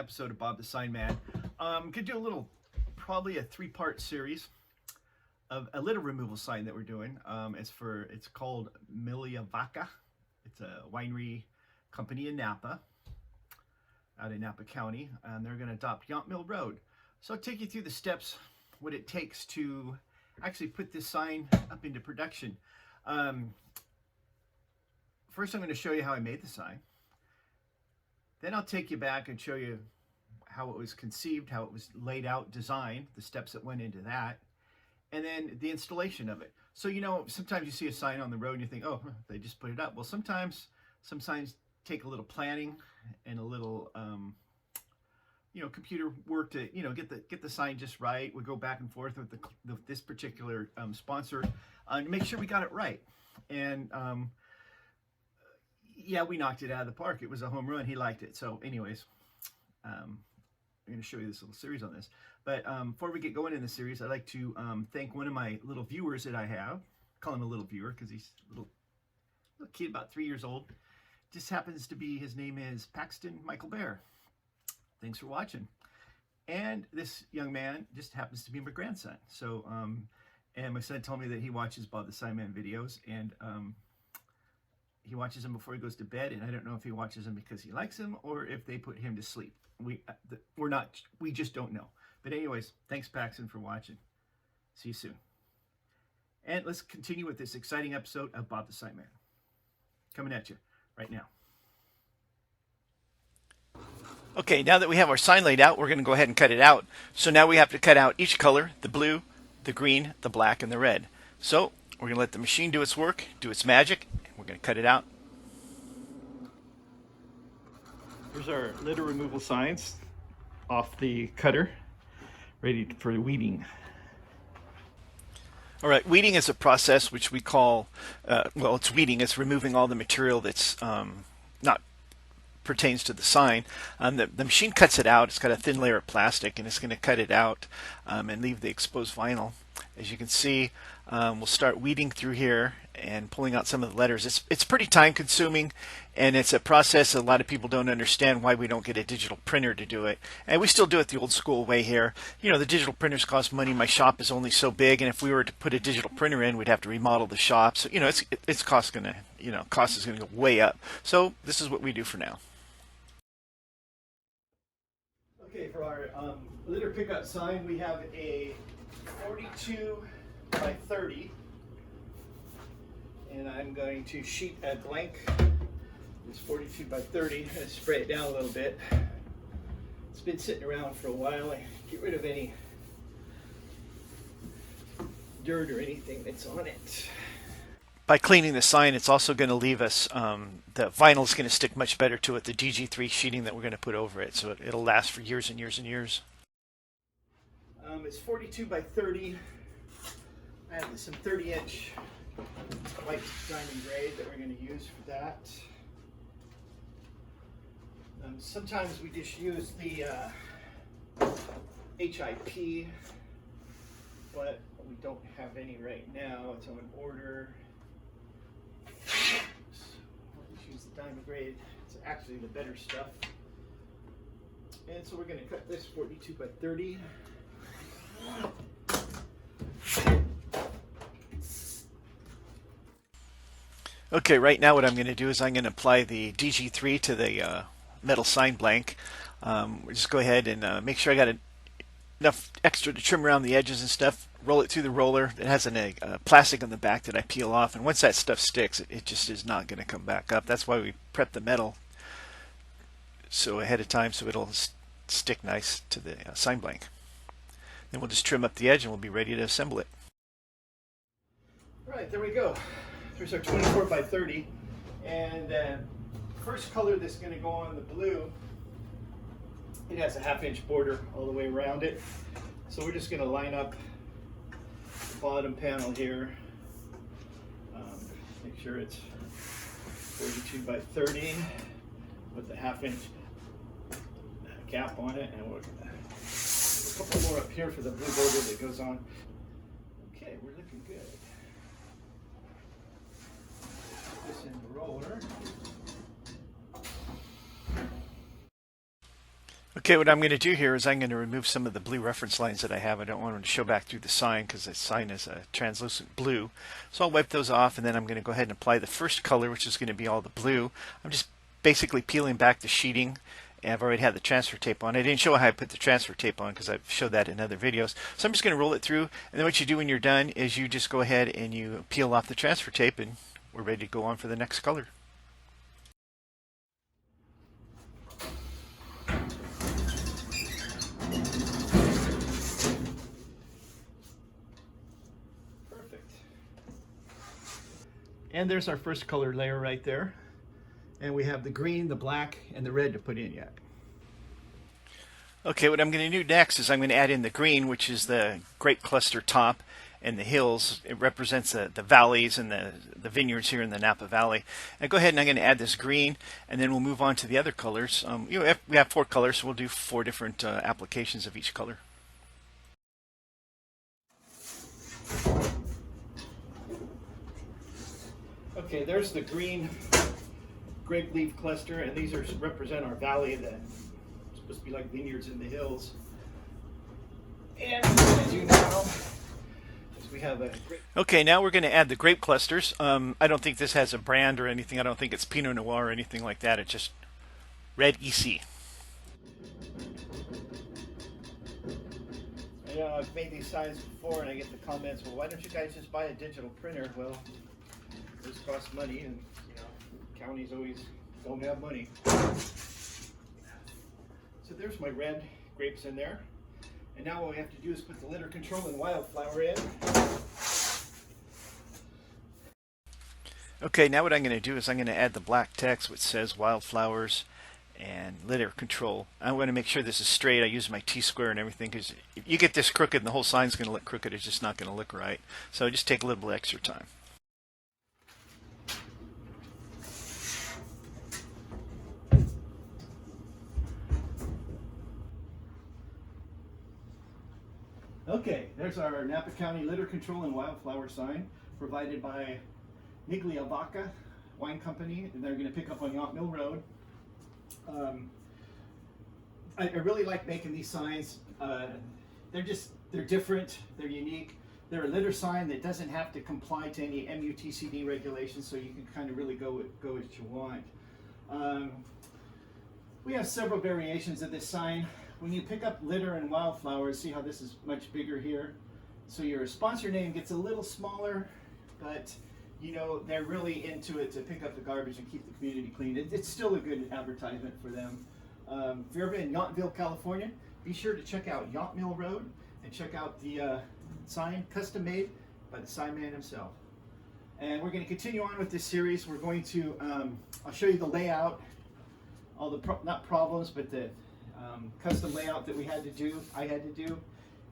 episode of Bob the Sign Man. Could do a little, probably a 3-part series of a litter removal sign that we're doing. It's called Milia Vaca. It's a winery company in Napa, out in Napa County, and they're going to adopt Yount Mill Road. So I'll take you through the steps, what it takes to actually put this sign up into production. First, I'm going to show you how I made the sign. Then I'll take you back and show you how it was conceived, how it was laid out, designed, the steps that went into that, and then the installation of it. So, you know, sometimes you see a sign on the road and you think, oh, they just put it up. Well, sometimes some signs take a little planning and a little, computer work to, get the sign just right. We go back and forth with this particular sponsor to make sure we got it right. And yeah, we knocked it out of the park. It was a home run. He liked it. So anyways, I'm going to show you this little series on this. But before we get going in the series, I'd like to thank one of my little viewers that I have. Call him a little viewer because he's a little kid, about 3 years old. Just happens to be, his name is Paxton Michael Bear. Thanks for watching. And this young man just happens to be my grandson. So, and my son told me that he watches Bob the Sign Man videos, and he watches them before he goes to bed, and I don't know if he watches them because he likes them or if they put him to sleep. We just don't know. But anyways, thanks Paxton for watching. See you soon. And let's continue with this exciting episode of Bob the Sign Man. Coming at you right now. Okay, now that we have our sign laid out, we're going to go ahead and cut it out. So now we have to cut out each color, the blue, the green, the black, and the red. So we're going to let the machine do its work, do its magic, and we're going to cut it out. Here's our litter removal signs off the cutter, ready for weeding. All right, weeding is a process which we call, it's weeding. It's removing all the material that's not pertains to the sign. The machine cuts it out. It's got a thin layer of plastic, and it's going to cut it out and leave the exposed vinyl. As you can see, we'll start weeding through here and pulling out some of the letters. It's pretty time consuming, and it's a process a lot of people don't understand why we don't get a digital printer to do it. And we still do it the old school way here. You know, the digital printers cost money. My shop is only so big, and if we were to put a digital printer in, we'd have to remodel the shop. So, cost is going to go way up. So this is what we do for now. Okay, for our litter pickup sign, we have a 42 by 30, and I'm going to sheet a blank. It's 42 by 30. I'm going to spray it down a little bit. It's been sitting around for a while. I get rid of any dirt or anything that's on it. By cleaning the sign, it's also going to leave us, the vinyl is going to stick much better to it, the DG3 sheeting that we're going to put over it, so it'll last for years and years and years. It's 42 by 30. I have some 30-inch white diamond grade that we're going to use for that. Sometimes we just use the HIP, but we don't have any right now. It's on order. So we'll just use the diamond grade. It's actually the better stuff. And so we're going to cut this 42 by 30. Okay, right now what I'm going to do is I'm going to apply the DG3 to the metal sign blank. We'll just go ahead and make sure I got enough extra to trim around the edges and stuff. Roll it through the roller. It has a plastic on the back that I peel off, and once that stuff sticks, it just is not going to come back up. That's why we prep the metal so ahead of time so it'll stick nice to the sign blank. Then we'll just trim up the edge and we'll be ready to assemble it. All right, there we go. There's our 24 by 30. And the first color that's going to go on the blue, it has a 1/2-inch border all the way around it. So we're just going to line up the bottom panel here. Make sure it's 42 by 30 with the 1/2-inch cap on it. And we're going to a couple more up here for the blue border that goes on. Okay, we're looking good. Put this in the roller. Okay, what I'm going to do here is I'm going to remove some of the blue reference lines that I have. I don't want them to show back through the sign because the sign is a translucent blue. So I'll wipe those off, and then I'm going to go ahead and apply the first color, which is going to be all the blue. I'm just basically peeling back the sheeting, and I've already had the transfer tape on. I didn't show how I put the transfer tape on because I've showed that in other videos. So I'm just going to roll it through, and then what you do when you're done is you just go ahead and you peel off the transfer tape, and we're ready to go on for the next color. Perfect. And there's our first color layer right there. And we have the green, the black, and the red to put in yet. Okay, what I'm going to do next is I'm going to add in the green, which is the grape cluster top, and the hills. It represents the valleys and the vineyards here in the Napa Valley. And go ahead and I'm going to add this green, and then we'll move on to the other colors. We have 4 colors, so we'll do 4 different applications of each color. Okay, there's the green grape leaf cluster, and these represent our valley that is supposed to be like vineyards in the hills. And what we're going to do now is we have a grape. Okay, now we're going to add the grape clusters. I don't think this has a brand or anything. I don't think it's Pinot Noir or anything like that. It's just Red EC. You know, I've made these signs before, and I get the comments, well, why don't you guys just buy a digital printer? Well, those cost money, and you know, counties always don't have money. So there's my red grapes in there. And now what we have to do is put the litter control and wildflower in. Okay, now what I'm going to do is I'm going to add the black text which says wildflowers and litter control. I want to make sure this is straight. I use my T-square and everything because if you get this crooked and the whole sign's going to look crooked, it's just not going to look right. So just take a little bit extra time. Okay, there's our Napa County litter control and wildflower sign provided by Vaca Wine Company, and they're going to pick up on Yount Mill Road. I really like making these signs. They're different, they're unique. They're a litter sign that doesn't have to comply to any MUTCD regulations, so you can kind of really go as you want. We have several variations of this sign. When you pick up litter and wildflowers, see how this is much bigger here? So your sponsor name gets a little smaller, but you know, they're really into it to pick up the garbage and keep the community clean. It's still a good advertisement for them. If you're ever in Yountville, California, be sure to check out Yount Mill Road and check out the sign, custom made by the sign man himself. And we're going to continue on with this series. We're going to, I'll show you the layout, all the, not problems, but the custom layout that I had to do.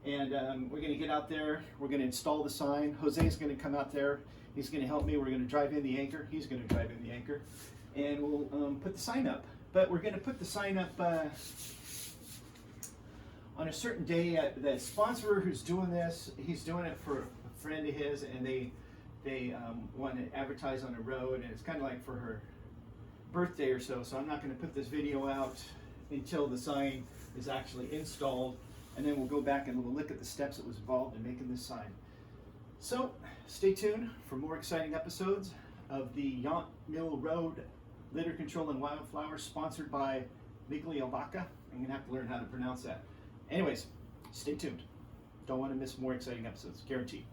And we're going to get out there, we're going to install the sign. Jose's going to come out there, he's going to help me. We're going to drive in the anchor, he's going to drive in the anchor, and we'll put the sign up. But we're going to put the sign up on a certain day. The sponsor who's doing this, he's doing it for a friend of his, and they want to advertise on the road, and it's kind of like for her birthday or so. So I'm not going to put this video out until the sign is actually installed, and then we'll go back and we'll look at the steps that was involved in making this sign. So stay tuned for more exciting episodes of the Yount Mill Road Litter Control and Wildflowers, sponsored by Vaca. I'm going to have to learn how to pronounce that. Anyways, stay tuned. Don't want to miss more exciting episodes, guaranteed.